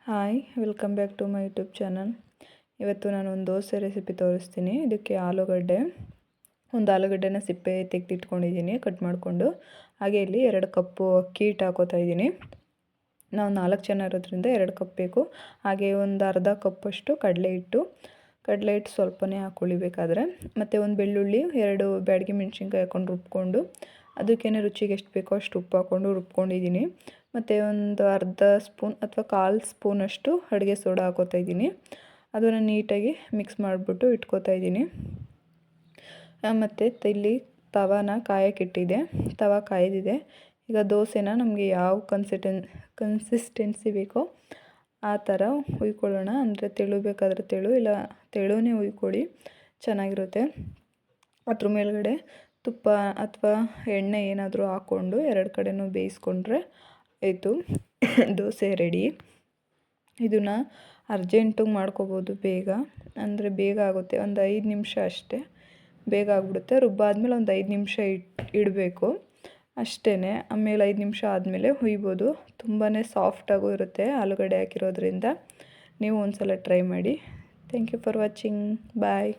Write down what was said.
Hi, welcome back to my YouTube channel. ಇವತ್ತು ನಾನು ಒಂದು ದೋಸೆ ರೆಸಿಪಿ ತೋರಿಸ್ತೀನಿ. ಇದಕ್ಕೆ ಒಂದು ಆಲೂಗಡ್ಡೆನ ಸಿಪ್ಪೆ ತೆಗೆದಿಟ್ಕೊಂಡಿದ್ದೀನಿ ಕಟ್ ಮಾಡಿಕೊಂಡು. ಹಾಗೆ ಇಲ್ಲಿ 2 ಕಪ್ಪು ಅಕ್ಕಿ ಹಿಟ್ಟು ಹಾಕೋತಾ ಇದ್ದೀನಿ. ನಾವು 4 ಜನ ಇರೋದ್ರಿಂದ 2 ಕಪ್ ಬೇಕು. ಹಾಗೆ ಒಂದು ಅರ್ಧ ಕಪ್ಪಷ್ಟು ಕಡಲೆ ಹಿಟ್ಟು ಸ್ವಲ್ಪನೇ ಹಾಕ್ಕೊಳ್ಳಿ ಬೇಕಾದರೆ. ಮತ್ತು ಒಂದು ಬೆಳ್ಳುಳ್ಳಿ, 2 ಬ್ಯಾಡಗಿ ಮೆಣಸಿನ್ಕಾಯಿ ಹಾಕ್ಕೊಂಡು ರುಬ್ಕೊಂಡು, ಅದಕ್ಕೇನೆ ರುಚಿಗೆ ಎಷ್ಟು ಬೇಕೋ ಅಷ್ಟು ಉಪ್ಪು ಹಾಕ್ಕೊಂಡು ರುಬ್ಕೊಂಡಿದ್ದೀನಿ. ಮತ್ತು ಒಂದು ಅರ್ಧ ಸ್ಪೂನ್ ಅಥವಾ 1/4 ಸ್ಪೂನಷ್ಟು ಅಡುಗೆ ಸೋಡಾ ಹಾಕೋತಾ ಇದ್ದೀನಿ. ಅದನ್ನು ನೀಟಾಗಿ ಮಿಕ್ಸ್ ಮಾಡಿಬಿಟ್ಟು ಇಟ್ಕೋತಾ ಇದ್ದೀನಿ. ಮತ್ತು ಇಲ್ಲಿ ತವಾನ ಕಾಯಕ್ಕಿಟ್ಟಿದೆ. ತವಾ ಕಾಯ್ದಿದೆ. ಈಗ ದೋಸೆನ ನಮಗೆ ಯಾವ ಕನ್ಸಿಸ್ಟೆನ್ಸಿ ಬೇಕೋ ಆ ಥರ ಹುಯ್ಕೊಳ್ಳೋಣ. ಅಂದರೆ ತೆಳು ಬೇಕಾದರೆ ತೆಳು, ಇಲ್ಲ ತೆಳುವೇ ಹುಯ್ಕೊಳ್ಳಿ, ಚೆನ್ನಾಗಿರುತ್ತೆ. ಅದ್ರ ಮೇಲ್ಗಡೆ ತುಪ್ಪ ಅಥವಾ ಎಣ್ಣೆ ಏನಾದರೂ ಹಾಕ್ಕೊಂಡು 2 ಕಡೆನೂ ಬೇಯಿಸ್ಕೊಂಡ್ರೆ ಆಯಿತು, ದೋಸೆ ರೆಡಿ. ಇದನ್ನು ಅರ್ಜೆಂಟಿಗೆ ಮಾಡ್ಕೋಬೋದು ಬೇಗ, ಅಂದರೆ ಬೇಗ ಆಗುತ್ತೆ. ಒಂದು 5 ನಿಮಿಷ ಅಷ್ಟೇ, ಬೇಗ ಆಗಿಬಿಡುತ್ತೆ. ರುಬ್ಬಾದ್ಮೇಲೆ ಒಂದು 5 ನಿಮಿಷ ಇಡಬೇಕು ಅಷ್ಟೇ. ಆಮೇಲೆ 5 ನಿಮಿಷ ಆದಮೇಲೆ ಹುಯ್ಬೋದು. ತುಂಬಾ ಸಾಫ್ಟಾಗೂ ಇರುತ್ತೆ ಆಲೂಗಡ್ಡೆ ಹಾಕಿರೋದ್ರಿಂದ. ನೀವು ಒಂದು ಸಲ ಟ್ರೈ ಮಾಡಿ. Thank you for watching. Bye.